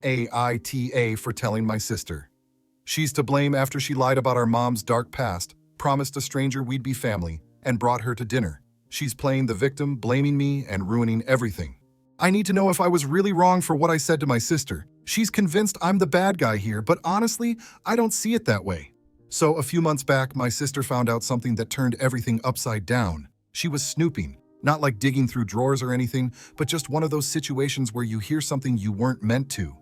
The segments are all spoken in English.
AITA for telling my sister. She's to blame after she lied about our mom's dark past, promised a stranger we'd be family, and brought her to dinner. She's playing the victim, blaming me, and ruining everything. I need to know if I was really wrong for what I said to my sister. She's convinced I'm the bad guy here, but honestly, I don't see it that way. So a few months back, my sister found out something that turned everything upside down. She was snooping, not like digging through drawers or anything, but just one of those situations where you hear something you weren't meant to.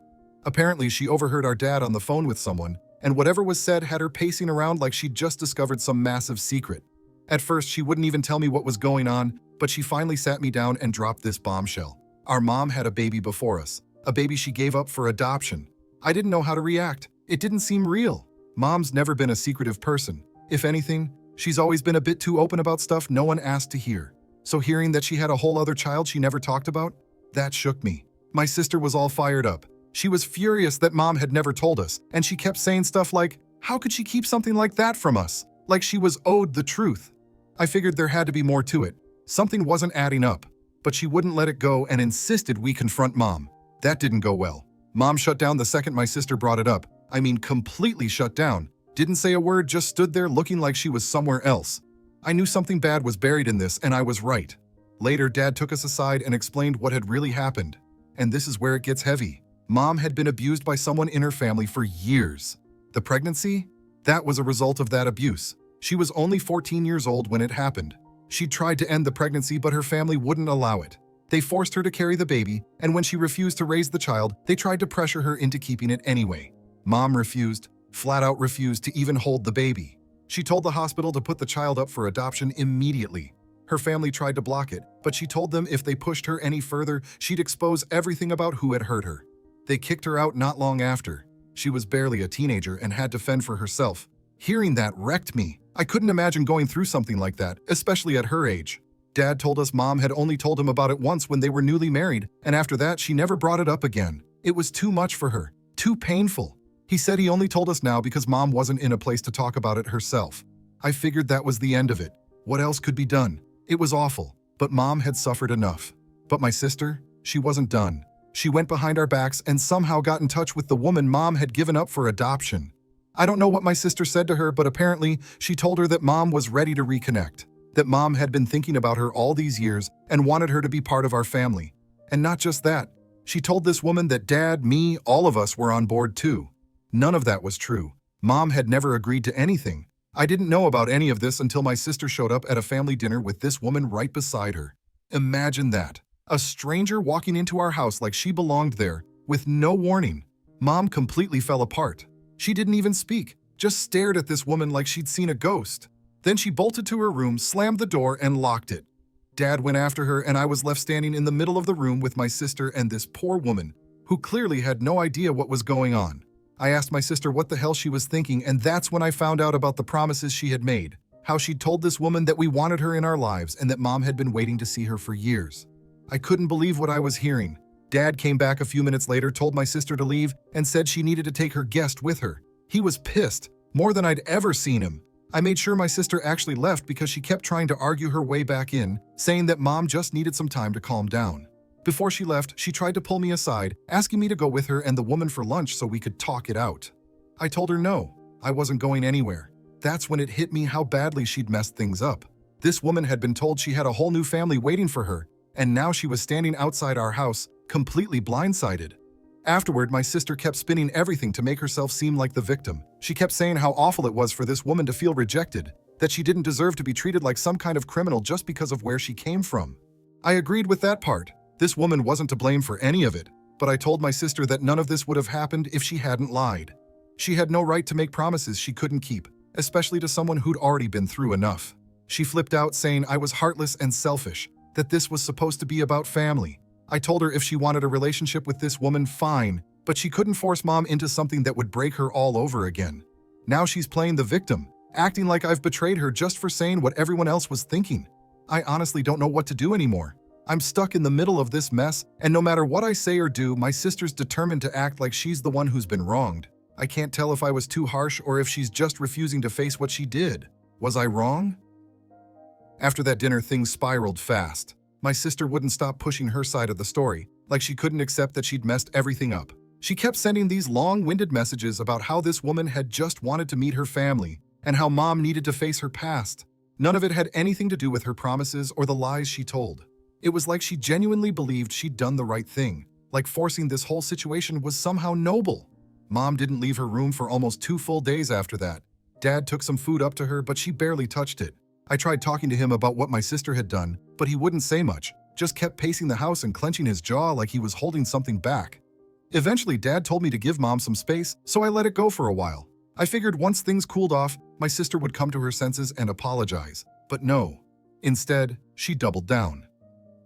Apparently, she overheard our dad on the phone with someone, and whatever was said had her pacing around like she'd just discovered some massive secret. At first, she wouldn't even tell me what was going on, but she finally sat me down and dropped this bombshell. Our mom had a baby before us, a baby she gave up for adoption. I didn't know how to react. It didn't seem real. Mom's never been a secretive person. If anything, she's always been a bit too open about stuff no one asked to hear. So hearing that she had a whole other child she never talked about, that shook me. My sister was all fired up. She was furious that Mom had never told us, and she kept saying stuff like, how could she keep something like that from us? Like she was owed the truth. I figured there had to be more to it. Something wasn't adding up. But she wouldn't let it go and insisted we confront Mom. That didn't go well. Mom shut down the second my sister brought it up. I mean, completely shut down. Didn't say a word, just stood there looking like she was somewhere else. I knew something bad was buried in this, and I was right. Later, Dad took us aside and explained what had really happened. And this is where it gets heavy. Mom had been abused by someone in her family for years. The pregnancy? That was a result of that abuse. She was only 14 years old when it happened. She tried to end the pregnancy, but her family wouldn't allow it. They forced her to carry the baby, and when she refused to raise the child, they tried to pressure her into keeping it anyway. Mom refused, flat out refused to even hold the baby. She told the hospital to put the child up for adoption immediately. Her family tried to block it, but she told them if they pushed her any further, she'd expose everything about who had hurt her. They kicked her out not long after. She was barely a teenager and had to fend for herself. Hearing that wrecked me. I couldn't imagine going through something like that, especially at her age. Dad told us Mom had only told him about it once when they were newly married, and after that, she never brought it up again. It was too much for her, too painful. He said he only told us now because Mom wasn't in a place to talk about it herself. I figured that was the end of it. What else could be done? It was awful, but Mom had suffered enough. But my sister, she wasn't done. She went behind our backs and somehow got in touch with the woman Mom had given up for adoption. I don't know what my sister said to her, but apparently she told her that Mom was ready to reconnect, that Mom had been thinking about her all these years and wanted her to be part of our family. And not just that, she told this woman that Dad, me, all of us were on board too. None of that was true. Mom had never agreed to anything. I didn't know about any of this until my sister showed up at a family dinner with this woman right beside her. Imagine that. A stranger walking into our house like she belonged there, with no warning. Mom completely fell apart. She didn't even speak, just stared at this woman like she'd seen a ghost. Then she bolted to her room, slammed the door, and locked it. Dad went after her, and I was left standing in the middle of the room with my sister and this poor woman, who clearly had no idea what was going on. I asked my sister what the hell she was thinking, and that's when I found out about the promises she had made, how she'd told this woman that we wanted her in our lives and that Mom had been waiting to see her for years. I couldn't believe what I was hearing. Dad came back a few minutes later, told my sister to leave, and said she needed to take her guest with her. He was pissed, more than I'd ever seen him. I made sure my sister actually left because she kept trying to argue her way back in, saying that Mom just needed some time to calm down. Before she left, she tried to pull me aside, asking me to go with her and the woman for lunch so we could talk it out. I told her no, I wasn't going anywhere. That's when it hit me how badly she'd messed things up. This woman had been told she had a whole new family waiting for her, and now she was standing outside our house, completely blindsided. Afterward, my sister kept spinning everything to make herself seem like the victim. She kept saying how awful it was for this woman to feel rejected, that she didn't deserve to be treated like some kind of criminal just because of where she came from. I agreed with that part. This woman wasn't to blame for any of it, but I told my sister that none of this would have happened if she hadn't lied. She had no right to make promises she couldn't keep, especially to someone who'd already been through enough. She flipped out, saying I was heartless and selfish, that this was supposed to be about family. I told her if she wanted a relationship with this woman, fine, but she couldn't force Mom into something that would break her all over again. Now she's playing the victim, acting like I've betrayed her just for saying what everyone else was thinking. I honestly don't know what to do anymore. I'm stuck in the middle of this mess, and no matter what I say or do, my sister's determined to act like she's the one who's been wronged. I can't tell if I was too harsh or if she's just refusing to face what she did. Was I wrong? After that dinner, things spiraled fast. My sister wouldn't stop pushing her side of the story, like she couldn't accept that she'd messed everything up. She kept sending these long-winded messages about how this woman had just wanted to meet her family and how mom needed to face her past. None of it had anything to do with her promises or the lies she told. It was like she genuinely believed she'd done the right thing, like forcing this whole situation was somehow noble. Mom didn't leave her room for almost 2 full days after that. Dad took some food up to her, but she barely touched it. I tried talking to him about what my sister had done, but he wouldn't say much, just kept pacing the house and clenching his jaw like he was holding something back. Eventually, Dad told me to give Mom some space, so I let it go for a while. I figured once things cooled off, my sister would come to her senses and apologize. But no. Instead, she doubled down.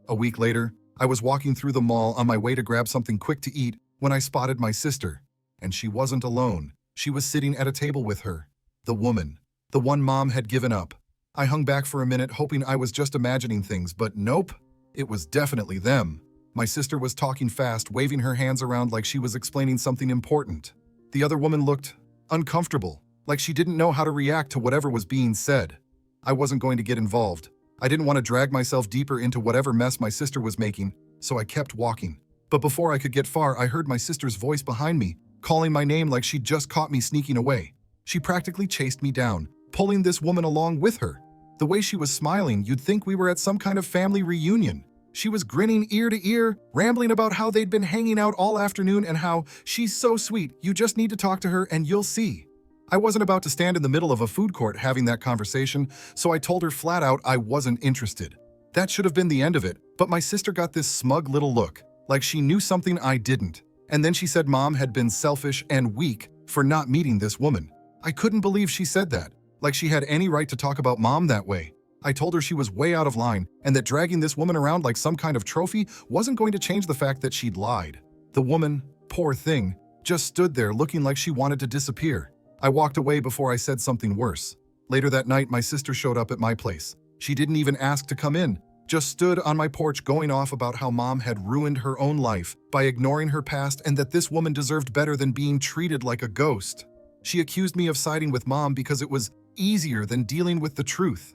A week later, I was walking through the mall on my way to grab something quick to eat when I spotted my sister. And she wasn't alone. She was sitting at a table with her. The woman. The one Mom had given up. I hung back for a minute, hoping I was just imagining things, but nope. It was definitely them. My sister was talking fast, waving her hands around like she was explaining something important. The other woman looked uncomfortable, like she didn't know how to react to whatever was being said. I wasn't going to get involved. I didn't want to drag myself deeper into whatever mess my sister was making, so I kept walking. But before I could get far, I heard my sister's voice behind me, calling my name like she'd just caught me sneaking away. She practically chased me down, pulling this woman along with her. The way she was smiling, you'd think we were at some kind of family reunion. She was grinning ear to ear, rambling about how they'd been hanging out all afternoon and how she's so sweet, you just need to talk to her and you'll see. I wasn't about to stand in the middle of a food court having that conversation, so I told her flat out I wasn't interested. That should have been the end of it, but my sister got this smug little look, like she knew something I didn't. And then she said Mom had been selfish and weak for not meeting this woman. I couldn't believe she said that, like she had any right to talk about Mom that way. I told her she was way out of line and that dragging this woman around like some kind of trophy wasn't going to change the fact that she'd lied. The woman, poor thing, just stood there looking like she wanted to disappear. I walked away before I said something worse. Later that night, my sister showed up at my place. She didn't even ask to come in, just stood on my porch going off about how Mom had ruined her own life by ignoring her past and that this woman deserved better than being treated like a ghost. She accused me of siding with Mom because it was easier than dealing with the truth.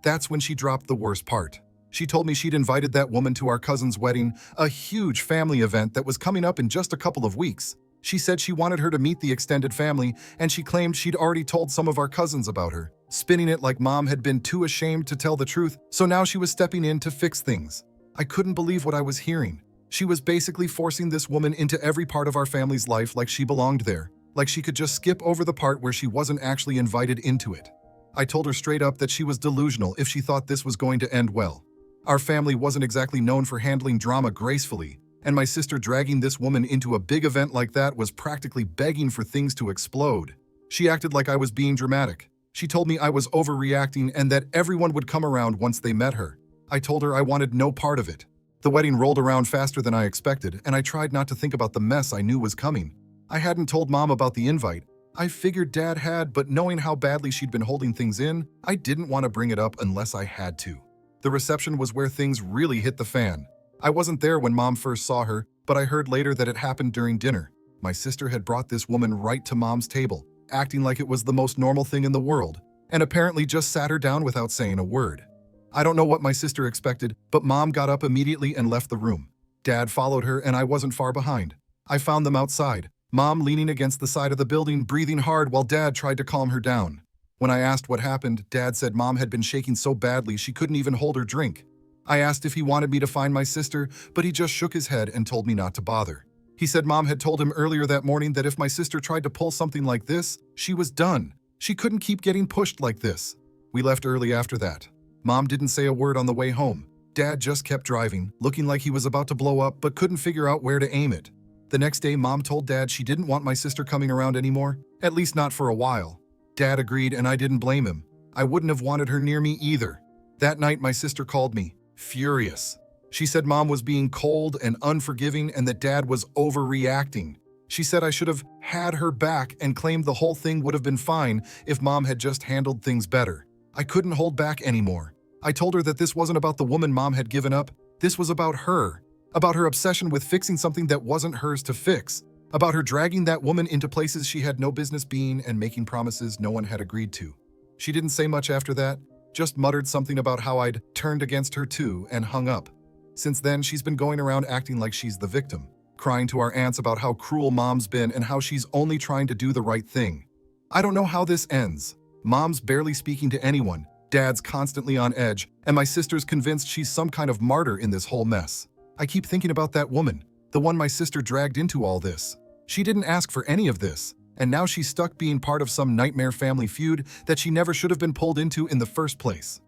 That's when she dropped the worst part. She told me she'd invited that woman to our cousin's wedding, a huge family event that was coming up in just a couple of weeks. She said she wanted her to meet the extended family, and she claimed she'd already told some of our cousins about her, spinning it like Mom had been too ashamed to tell the truth, so now she was stepping in to fix things. I couldn't believe what I was hearing. She was basically forcing this woman into every part of our family's life like she belonged there, like she could just skip over the part where she wasn't actually invited into it. I told her straight up that she was delusional if she thought this was going to end well. Our family wasn't exactly known for handling drama gracefully, and my sister dragging this woman into a big event like that was practically begging for things to explode. She acted like I was being dramatic. She told me I was overreacting and that everyone would come around once they met her. I told her I wanted no part of it. The wedding rolled around faster than I expected, and I tried not to think about the mess I knew was coming. I hadn't told Mom about the invite. I figured Dad had, but knowing how badly she'd been holding things in, I didn't want to bring it up unless I had to. The reception was where things really hit the fan. I wasn't there when Mom first saw her, but I heard later that it happened during dinner. My sister had brought this woman right to Mom's table, acting like it was the most normal thing in the world, and apparently just sat her down without saying a word. I don't know what my sister expected, but Mom got up immediately and left the room. Dad followed her, and I wasn't far behind. I found them outside, Mom leaning against the side of the building, breathing hard while Dad tried to calm her down. When I asked what happened, Dad said Mom had been shaking so badly she couldn't even hold her drink. I asked if he wanted me to find my sister, but he just shook his head and told me not to bother. He said Mom had told him earlier that morning that if my sister tried to pull something like this, she was done. She couldn't keep getting pushed like this. We left early after that. Mom didn't say a word on the way home. Dad just kept driving, looking like he was about to blow up but couldn't figure out where to aim it. The next day, Mom told Dad she didn't want my sister coming around anymore, at least not for a while. Dad agreed, and I didn't blame him. I wouldn't have wanted her near me either. That night, my sister called me, furious. She said Mom was being cold and unforgiving and that Dad was overreacting. She said I should have had her back and claimed the whole thing would have been fine if Mom had just handled things better. I couldn't hold back anymore. I told her that this wasn't about the woman Mom had given up. This was about her obsession with fixing something that wasn't hers to fix, about her dragging that woman into places she had no business being and making promises no one had agreed to. She didn't say much after that, just muttered something about how I'd turned against her too and hung up. Since then, she's been going around acting like she's the victim, crying to our aunts about how cruel mom's been and how she's only trying to do the right thing. I don't know how this ends. Mom's barely speaking to anyone, dad's constantly on edge, and my sister's convinced she's some kind of martyr in this whole mess. I keep thinking about that woman, the one my sister dragged into all this. She didn't ask for any of this, and now she's stuck being part of some nightmare family feud that she never should have been pulled into in the first place.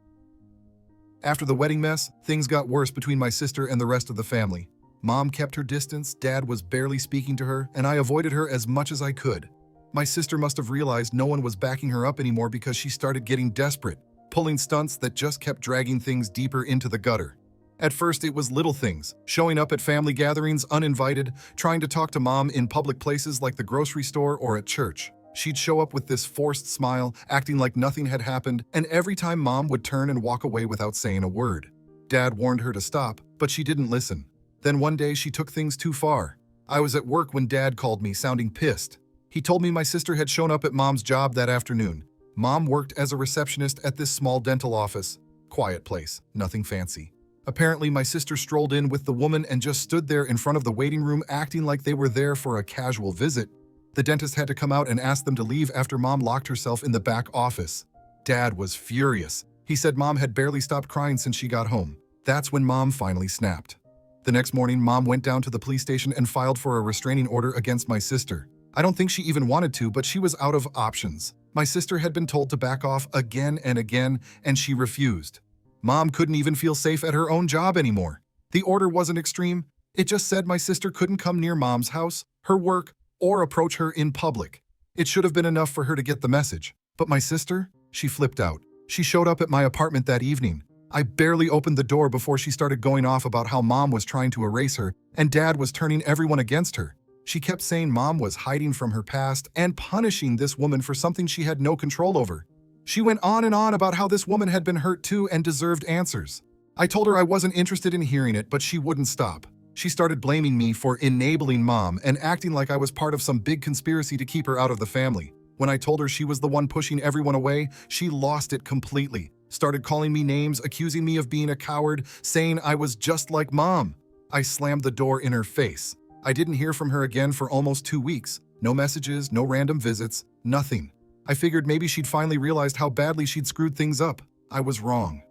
After the wedding mess, things got worse between my sister and the rest of the family. Mom kept her distance, dad was barely speaking to her, and I avoided her as much as I could. My sister must have realized no one was backing her up anymore because she started getting desperate, pulling stunts that just kept dragging things deeper into the gutter. At first, it was little things, showing up at family gatherings uninvited, trying to talk to mom in public places like the grocery store or at church. She'd show up with this forced smile, acting like nothing had happened, and every time mom would turn and walk away without saying a word. Dad warned her to stop, but she didn't listen. Then one day she took things too far. I was at work when dad called me, sounding pissed. He told me my sister had shown up at mom's job that afternoon. Mom worked as a receptionist at this small dental office. Quiet place, nothing fancy. Apparently, my sister strolled in with the woman and just stood there in front of the waiting room acting like they were there for a casual visit. The dentist had to come out and ask them to leave after mom locked herself in the back office. Dad was furious. He said mom had barely stopped crying since she got home. That's when mom finally snapped. The next morning, mom went down to the police station and filed for a restraining order against my sister. I don't think she even wanted to, but she was out of options. My sister had been told to back off again and again, and she refused. Mom couldn't even feel safe at her own job anymore. The order wasn't extreme. It just said my sister couldn't come near mom's house, her work, or approach her in public. It should have been enough for her to get the message. But my sister? She flipped out. She showed up at my apartment that evening. I barely opened the door before she started going off about how mom was trying to erase her and dad was turning everyone against her. She kept saying mom was hiding from her past and punishing this woman for something she had no control over. She went on and on about how this woman had been hurt too and deserved answers. I told her I wasn't interested in hearing it, but she wouldn't stop. She started blaming me for enabling mom and acting like I was part of some big conspiracy to keep her out of the family. When I told her she was the one pushing everyone away, she lost it completely. Started calling me names, accusing me of being a coward, saying I was just like mom. I slammed the door in her face. I didn't hear from her again for almost 2 weeks. No messages, no random visits, nothing. I figured maybe she'd finally realized how badly she'd screwed things up. I was wrong.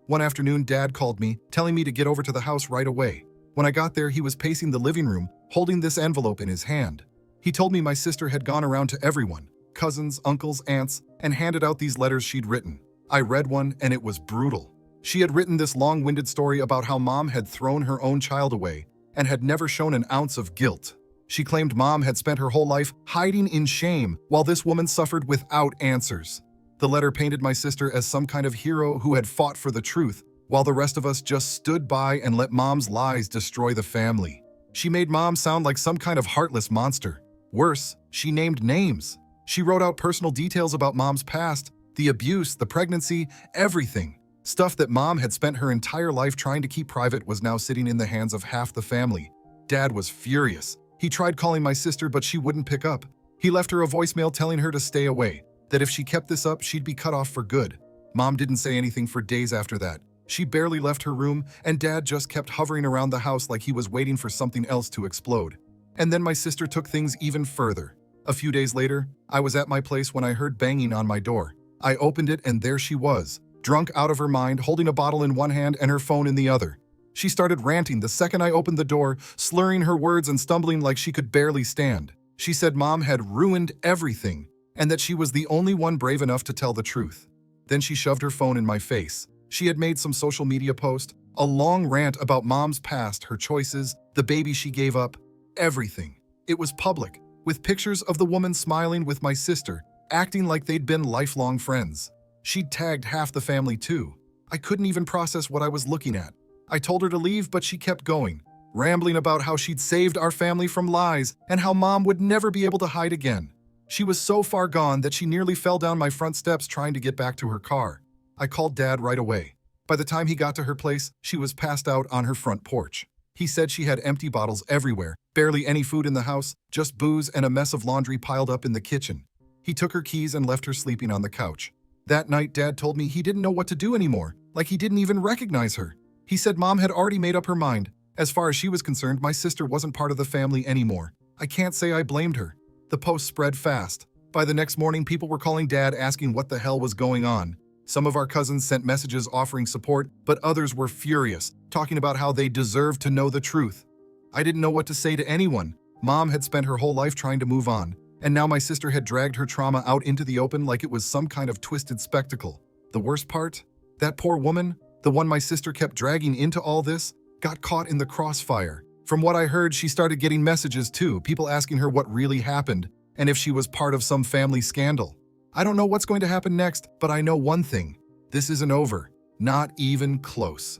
One afternoon, dad called me, telling me to get over to the house right away. When I got there, he was pacing the living room, holding this envelope in his hand. He told me my sister had gone around to everyone, cousins, uncles, aunts, and handed out these letters she'd written. I read one, and it was brutal. She had written this long-winded story about how mom had thrown her own child away and had never shown an ounce of guilt. She claimed mom had spent her whole life hiding in shame while this woman suffered without answers. The letter painted my sister as some kind of hero who had fought for the truth, while the rest of us just stood by and let mom's lies destroy the family. She made mom sound like some kind of heartless monster. Worse, she named names. She wrote out personal details about mom's past, the abuse, the pregnancy, everything. Stuff that mom had spent her entire life trying to keep private was now sitting in the hands of half the family. Dad was furious. He tried calling my sister, but she wouldn't pick up. He left her a voicemail telling her to stay away, that if she kept this up, she'd be cut off for good. Mom didn't say anything for days after that. She barely left her room, and dad just kept hovering around the house like he was waiting for something else to explode. And then my sister took things even further. A few days later, I was at my place when I heard banging on my door. I opened it, and there she was, drunk out of her mind, holding a bottle in one hand and her phone in the other. She started ranting the second I opened the door, slurring her words and stumbling like she could barely stand. She said mom had ruined everything and that she was the only one brave enough to tell the truth. Then she shoved her phone in my face. She had made some social media post, a long rant about mom's past, her choices, the baby she gave up, everything. It was public, with pictures of the woman smiling with my sister, acting like they'd been lifelong friends. She'd tagged half the family too. I couldn't even process what I was looking at. I told her to leave, but she kept going, rambling about how she'd saved our family from lies and how mom would never be able to hide again. She was so far gone that she nearly fell down my front steps trying to get back to her car. I called dad right away. By the time he got to her place, she was passed out on her front porch. He said she had empty bottles everywhere, barely any food in the house, just booze and a mess of laundry piled up in the kitchen. He took her keys and left her sleeping on the couch. That night, dad told me he didn't know what to do anymore, like he didn't even recognize her. He said mom had already made up her mind. As far as she was concerned, my sister wasn't part of the family anymore. I can't say I blamed her. The post spread fast. By the next morning, people were calling Dad asking what the hell was going on. Some of our cousins sent messages offering support, but others were furious, talking about how they deserved to know the truth. I didn't know what to say to anyone. Mom had spent her whole life trying to move on, and now my sister had dragged her trauma out into the open like it was some kind of twisted spectacle. The worst part? That poor woman, the one my sister kept dragging into all this, got caught in the crossfire. From what I heard, she started getting messages too, people asking her what really happened, and if she was part of some family scandal. I don't know what's going to happen next, but I know one thing. This isn't over. Not even close.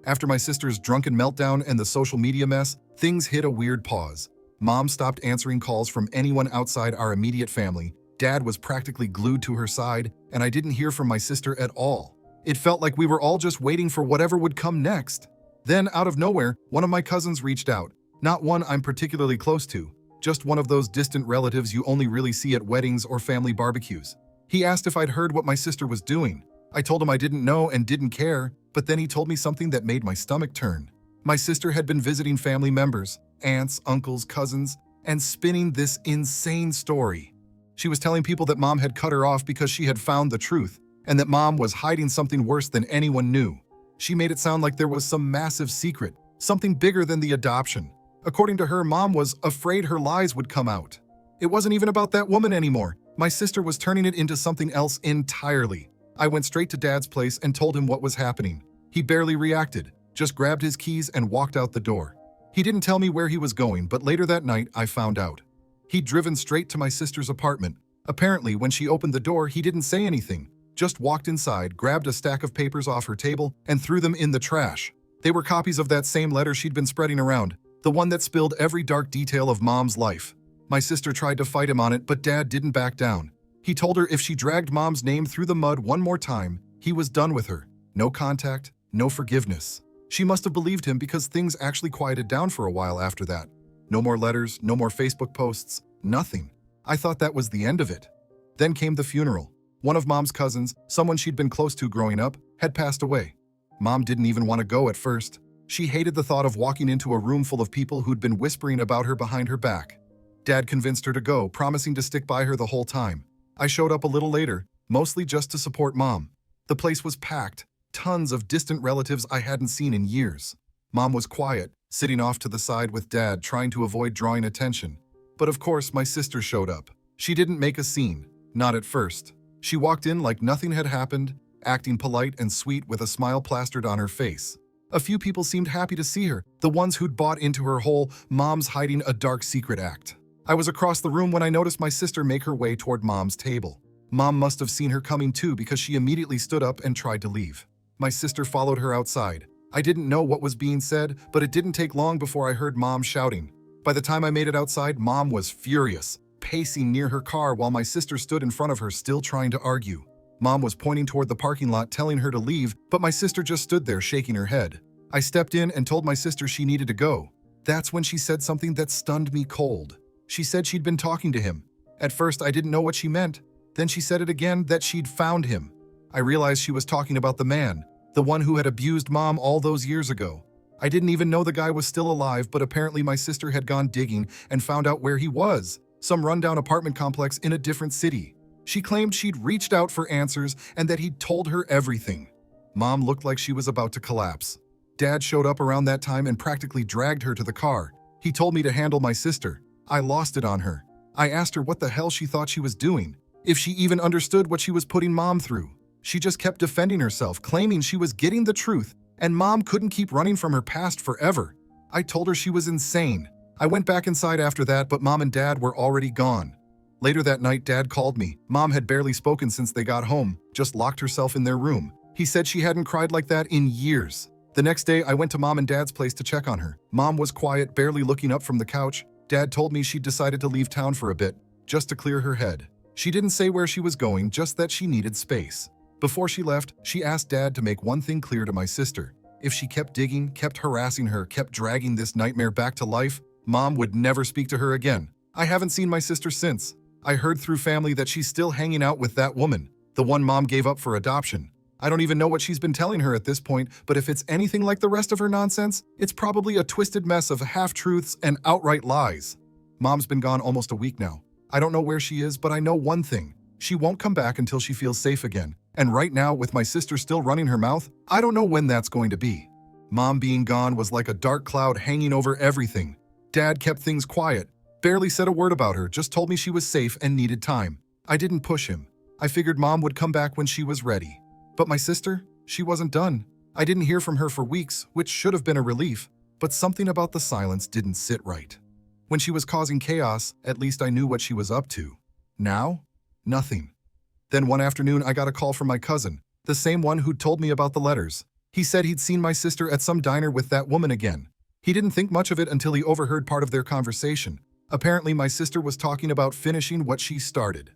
After my sister's drunken meltdown and the social media mess, things hit a weird pause. Mom stopped answering calls from anyone outside our immediate family. Dad was practically glued to her side, and I didn't hear from my sister at all. It felt like we were all just waiting for whatever would come next. Then, out of nowhere, one of my cousins reached out. Not one I'm particularly close to, just one of those distant relatives you only really see at weddings or family barbecues. He asked if I'd heard what my sister was doing. I told him I didn't know and didn't care, but then he told me something that made my stomach turn. My sister had been visiting family members, aunts, uncles, cousins, and spinning this insane story. She was telling people that Mom had cut her off because she had found the truth, and that Mom was hiding something worse than anyone knew. She made it sound like there was some massive secret, something bigger than the adoption. According to her, Mom was afraid her lies would come out. It wasn't even about that woman anymore. My sister was turning it into something else entirely. I went straight to Dad's place and told him what was happening. He barely reacted, just grabbed his keys and walked out the door. He didn't tell me where he was going, but later that night I found out. He'd driven straight to my sister's apartment. Apparently, when she opened the door, he didn't say anything. Just walked inside, grabbed a stack of papers off her table, and threw them in the trash. They were copies of that same letter she'd been spreading around, the one that spilled every dark detail of Mom's life. My sister tried to fight him on it, but Dad didn't back down. He told her if she dragged Mom's name through the mud one more time, he was done with her. No contact, no forgiveness. She must have believed him because things actually quieted down for a while after that. No more letters, no more Facebook posts, nothing. I thought that was the end of it. Then came the funeral. One of Mom's cousins, someone she'd been close to growing up, had passed away. Mom didn't even want to go at first. She hated the thought of walking into a room full of people who'd been whispering about her behind her back. Dad convinced her to go, promising to stick by her the whole time. I showed up a little later, mostly just to support Mom. The place was packed, tons of distant relatives I hadn't seen in years. Mom was quiet, sitting off to the side with Dad, trying to avoid drawing attention. But of course, my sister showed up. She didn't make a scene, not at first. She walked in like nothing had happened, acting polite and sweet with a smile plastered on her face. A few people seemed happy to see her, the ones who'd bought into her whole "Mom's hiding a dark secret" act. I was across the room when I noticed my sister make her way toward Mom's table. Mom must have seen her coming too because she immediately stood up and tried to leave. My sister followed her outside. I didn't know what was being said, but it didn't take long before I heard Mom shouting. By the time I made it outside, Mom was furious, pacing near her car while my sister stood in front of her still trying to argue. Mom was pointing toward the parking lot telling her to leave, but my sister just stood there shaking her head. I stepped in and told my sister she needed to go. That's when she said something that stunned me cold. She said she'd been talking to him. At first, I didn't know what she meant. Then she said it again, that she'd found him. I realized she was talking about the man, the one who had abused Mom all those years ago. I didn't even know the guy was still alive, but apparently my sister had gone digging and found out where he was, some rundown apartment complex in a different city. She claimed she'd reached out for answers and that he'd told her everything. Mom looked like she was about to collapse. Dad showed up around that time and practically dragged her to the car. He told me to handle my sister. I lost it on her. I asked her what the hell she thought she was doing, if she even understood what she was putting Mom through. She just kept defending herself, claiming she was getting the truth, and Mom couldn't keep running from her past forever. I told her she was insane. I went back inside after that, but Mom and Dad were already gone. Later that night, Dad called me. Mom had barely spoken since they got home, just locked herself in their room. He said she hadn't cried like that in years. The next day, I went to Mom and Dad's place to check on her. Mom was quiet, barely looking up from the couch. Dad told me she'd decided to leave town for a bit, just to clear her head. She didn't say where she was going, just that she needed space. Before she left, she asked Dad to make one thing clear to my sister. If she kept digging, kept harassing her, kept dragging this nightmare back to life, Mom would never speak to her again. I haven't seen my sister since. I heard through family that she's still hanging out with that woman, the one Mom gave up for adoption. I don't even know what she's been telling her at this point, but if it's anything like the rest of her nonsense, it's probably a twisted mess of half-truths and outright lies. Mom's been gone almost a week now. I don't know where she is, but I know one thing. She won't come back until she feels safe again. And right now, with my sister still running her mouth, I don't know when that's going to be. Mom being gone was like a dark cloud hanging over everything. Dad kept things quiet, barely said a word about her, just told me she was safe and needed time. I didn't push him. I figured Mom would come back when she was ready. But my sister, she wasn't done. I didn't hear from her for weeks, which should have been a relief, but something about the silence didn't sit right. When she was causing chaos, at least I knew what she was up to. Now, nothing. Then one afternoon I got a call from my cousin, the same one who'd told me about the letters. He said he'd seen my sister at some diner with that woman again. He didn't think much of it until he overheard part of their conversation. Apparently my sister was talking about finishing what she started.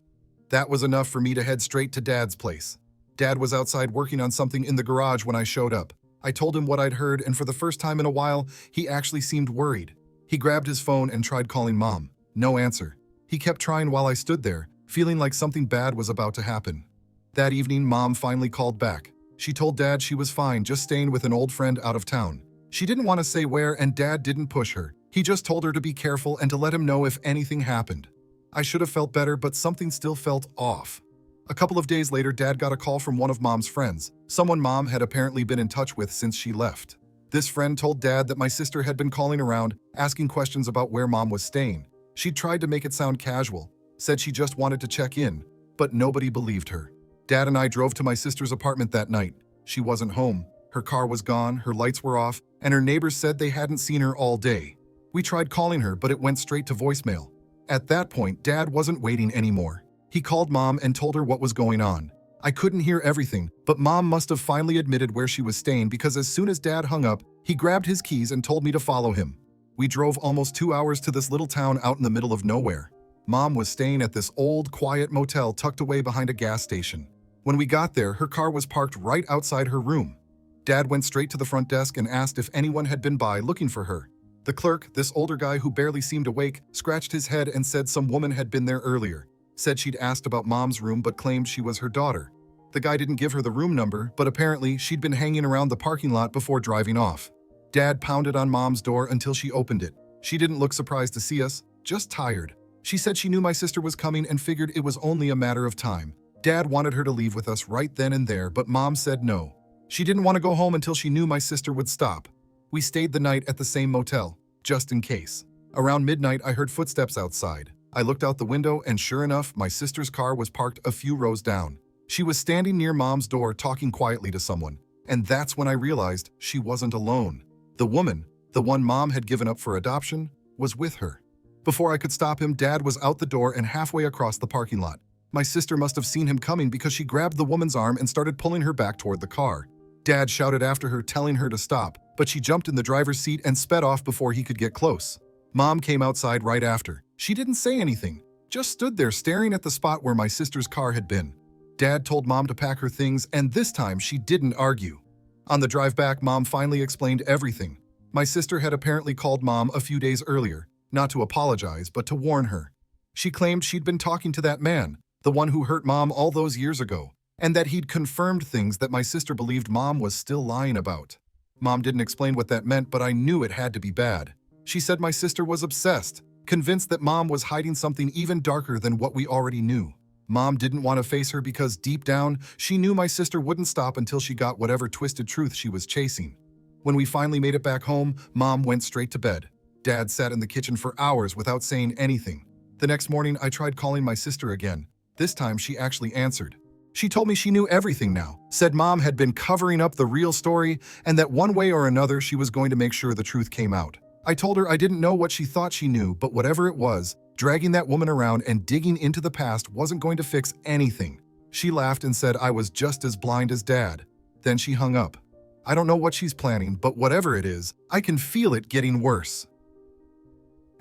That was enough for me to head straight to Dad's place. Dad was outside working on something in the garage when I showed up. I told him what I'd heard, and for the first time in a while, he actually seemed worried. He grabbed his phone and tried calling Mom. No answer. He kept trying while I stood there, feeling like something bad was about to happen. That evening, Mom finally called back. She told Dad she was fine, just staying with an old friend out of town. She didn't want to say where, and Dad didn't push her. He just told her to be careful and to let him know if anything happened. I should have felt better, but something still felt off. A couple of days later, Dad got a call from one of Mom's friends, someone Mom had apparently been in touch with since she left. This friend told Dad that my sister had been calling around, asking questions about where Mom was staying. She tried to make it sound casual, said she just wanted to check in, but nobody believed her. Dad and I drove to my sister's apartment that night. She wasn't home. Her car was gone, her lights were off, and her neighbors said they hadn't seen her all day. We tried calling her, but it went straight to voicemail. At that point, Dad wasn't waiting anymore. He called Mom and told her what was going on. I couldn't hear everything, but Mom must have finally admitted where she was staying because as soon as Dad hung up, he grabbed his keys and told me to follow him. We drove almost 2 hours to this little town out in the middle of nowhere. Mom was staying at this old, quiet motel tucked away behind a gas station. When we got there, her car was parked right outside her room. Dad went straight to the front desk and asked if anyone had been by looking for her. The clerk, this older guy who barely seemed awake, scratched his head and said some woman had been there earlier. Said she'd asked about Mom's room but claimed she was her daughter. The guy didn't give her the room number, but apparently she'd been hanging around the parking lot before driving off. Dad pounded on Mom's door until she opened it. She didn't look surprised to see us, just tired. She said she knew my sister was coming and figured it was only a matter of time. Dad wanted her to leave with us right then and there, but Mom said no. She didn't want to go home until she knew my sister would stop. We stayed the night at the same motel, just in case. Around midnight, I heard footsteps outside. I looked out the window and sure enough, my sister's car was parked a few rows down. She was standing near Mom's door talking quietly to someone, and that's when I realized she wasn't alone. The woman, the one Mom had given up for adoption, was with her. Before I could stop him, Dad was out the door and halfway across the parking lot. My sister must have seen him coming because she grabbed the woman's arm and started pulling her back toward the car. Dad shouted after her, telling her to stop, but she jumped in the driver's seat and sped off before he could get close. Mom came outside right after. She didn't say anything, just stood there staring at the spot where my sister's car had been. Dad told Mom to pack her things, and this time she didn't argue. On the drive back, Mom finally explained everything. My sister had apparently called Mom a few days earlier, not to apologize, but to warn her. She claimed she'd been talking to that man, the one who hurt Mom all those years ago, and that he'd confirmed things that my sister believed Mom was still lying about. Mom didn't explain what that meant, but I knew it had to be bad. She said my sister was obsessed, convinced that Mom was hiding something even darker than what we already knew. Mom didn't want to face her because deep down, she knew my sister wouldn't stop until she got whatever twisted truth she was chasing. When we finally made it back home, Mom went straight to bed. Dad sat in the kitchen for hours without saying anything. The next morning, I tried calling my sister again. This time, she actually answered. She told me she knew everything now, said Mom had been covering up the real story, and that one way or another she was going to make sure the truth came out. I told her I didn't know what she thought she knew, but whatever it was, dragging that woman around and digging into the past wasn't going to fix anything. She laughed and said I was just as blind as Dad. Then she hung up. I don't know what she's planning, but whatever it is, I can feel it getting worse.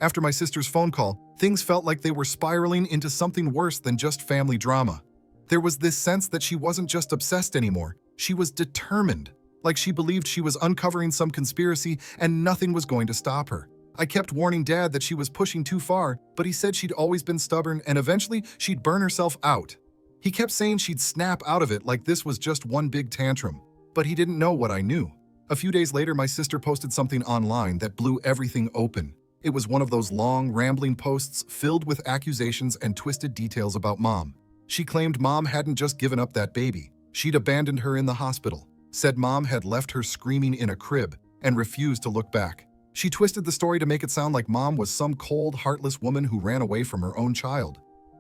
After my sister's phone call, things felt like they were spiraling into something worse than just family drama. There was this sense that she wasn't just obsessed anymore, she was determined. Like she believed she was uncovering some conspiracy and nothing was going to stop her. I kept warning Dad that she was pushing too far, but he said she'd always been stubborn and eventually she'd burn herself out. He kept saying she'd snap out of it like this was just one big tantrum, but he didn't know what I knew. A few days later, my sister posted something online that blew everything open. It was one of those long, rambling posts filled with accusations and twisted details about Mom. She claimed Mom hadn't just given up that baby. She'd abandoned her in the hospital, said Mom had left her screaming in a crib, and refused to look back. She twisted the story to make it sound like Mom was some cold, heartless woman who ran away from her own child.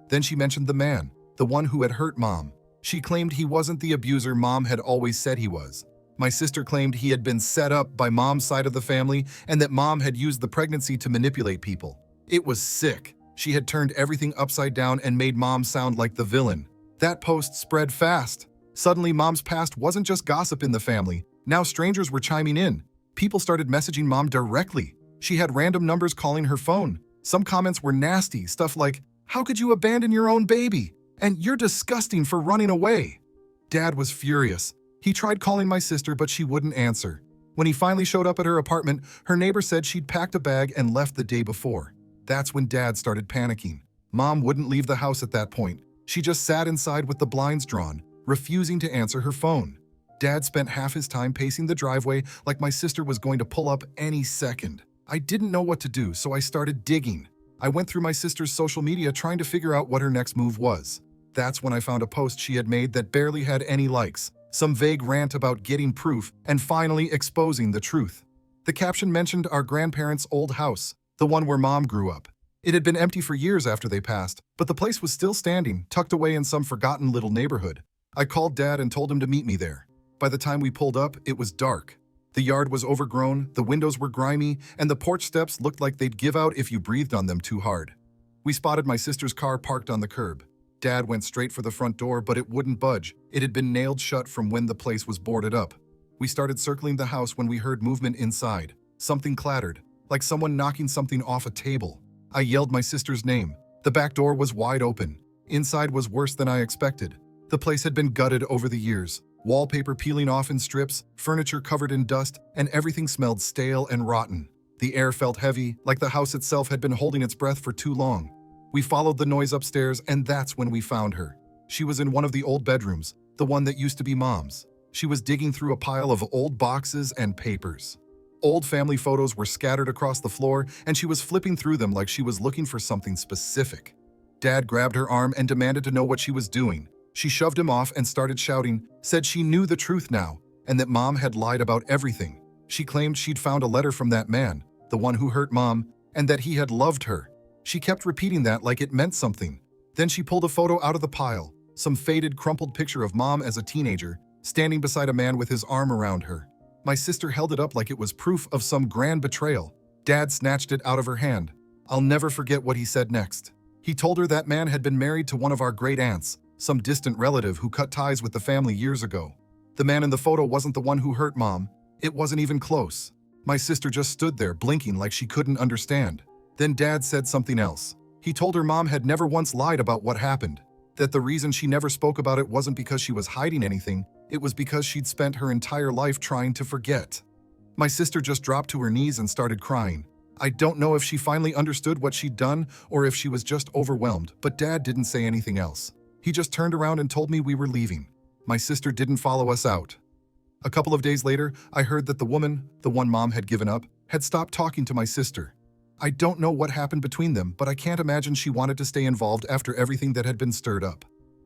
Then she mentioned the man, the one who had hurt Mom. She claimed he wasn't the abuser Mom had always said he was. My sister claimed he had been set up by Mom's side of the family and that Mom had used the pregnancy to manipulate people. It was sick. She had turned everything upside down and made Mom sound like the villain. That post spread fast. Suddenly, Mom's past wasn't just gossip in the family. Now strangers were chiming in. People started messaging Mom directly. She had random numbers calling her phone. Some comments were nasty, stuff like, "How could you abandon your own baby? And you're disgusting for running away." Dad was furious. He tried calling my sister, but she wouldn't answer. When he finally showed up at her apartment, her neighbor said she'd packed a bag and left the day before. That's when Dad started panicking. Mom wouldn't leave the house at that point. She just sat inside with the blinds drawn, refusing to answer her phone. Dad spent half his time pacing the driveway like my sister was going to pull up any second. I didn't know what to do, so I started digging. I went through my sister's social media trying to figure out what her next move was. That's when I found a post she had made that barely had any likes. Some vague rant about getting proof and finally exposing the truth. The caption mentioned our grandparents' old house, the one where Mom grew up. It had been empty for years after they passed, but the place was still standing, tucked away in some forgotten little neighborhood. I called Dad and told him to meet me there. By the time we pulled up, it was dark. The yard was overgrown, the windows were grimy, and the porch steps looked like they'd give out if you breathed on them too hard. We spotted my sister's car parked on the curb. Dad went straight for the front door, but it wouldn't budge. It had been nailed shut from when the place was boarded up. We started circling the house when we heard movement inside. Something clattered, like someone knocking something off a table. I yelled my sister's name. The back door was wide open. Inside was worse than I expected. The place had been gutted over the years. Wallpaper peeling off in strips, furniture covered in dust, and everything smelled stale and rotten. The air felt heavy, like the house itself had been holding its breath for too long. We followed the noise upstairs, and that's when we found her. She was in one of the old bedrooms, the one that used to be Mom's. She was digging through a pile of old boxes and papers. Old family photos were scattered across the floor, and she was flipping through them like she was looking for something specific. Dad grabbed her arm and demanded to know what she was doing. She shoved him off and started shouting, said she knew the truth now, and that Mom had lied about everything. She claimed she'd found a letter from that man, the one who hurt Mom, and that he had loved her. She kept repeating that like it meant something. Then she pulled a photo out of the pile, some faded, crumpled picture of Mom as a teenager, standing beside a man with his arm around her. My sister held it up like it was proof of some grand betrayal. Dad snatched it out of her hand. I'll never forget what he said next. He told her that man had been married to one of our great aunts, some distant relative who cut ties with the family years ago. The man in the photo wasn't the one who hurt Mom. It wasn't even close. My sister just stood there, blinking like she couldn't understand. Then Dad said something else. He told her Mom had never once lied about what happened, that the reason she never spoke about it wasn't because she was hiding anything, it was because she'd spent her entire life trying to forget. My sister just dropped to her knees and started crying. I don't know if she finally understood what she'd done or if she was just overwhelmed, but Dad didn't say anything else. He just turned around and told me we were leaving. My sister didn't follow us out. A couple of days later, I heard that the woman, the one Mom had given up, had stopped talking to my sister. I don't know what happened between them, but I can't imagine she wanted to stay involved after everything that had been stirred up.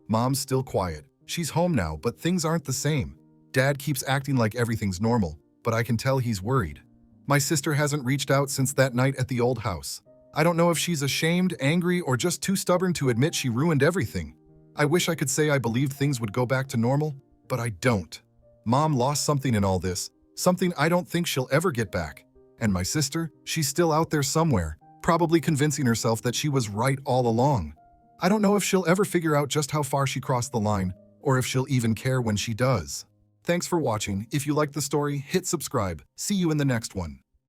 Mom's still quiet. She's home now, but things aren't the same. Dad keeps acting like everything's normal, but I can tell he's worried. My sister hasn't reached out since that night at the old house. I don't know if she's ashamed, angry, or just too stubborn to admit she ruined everything. I wish I could say I believed things would go back to normal, but I don't. Mom lost something in all this, something I don't think she'll ever get back. And my sister, she's still out there somewhere, probably convincing herself that she was right all along. I don't know if she'll ever figure out just how far she crossed the line, or if she'll even care when she does. Thanks for watching. If you liked the story, hit subscribe. See you in the next one.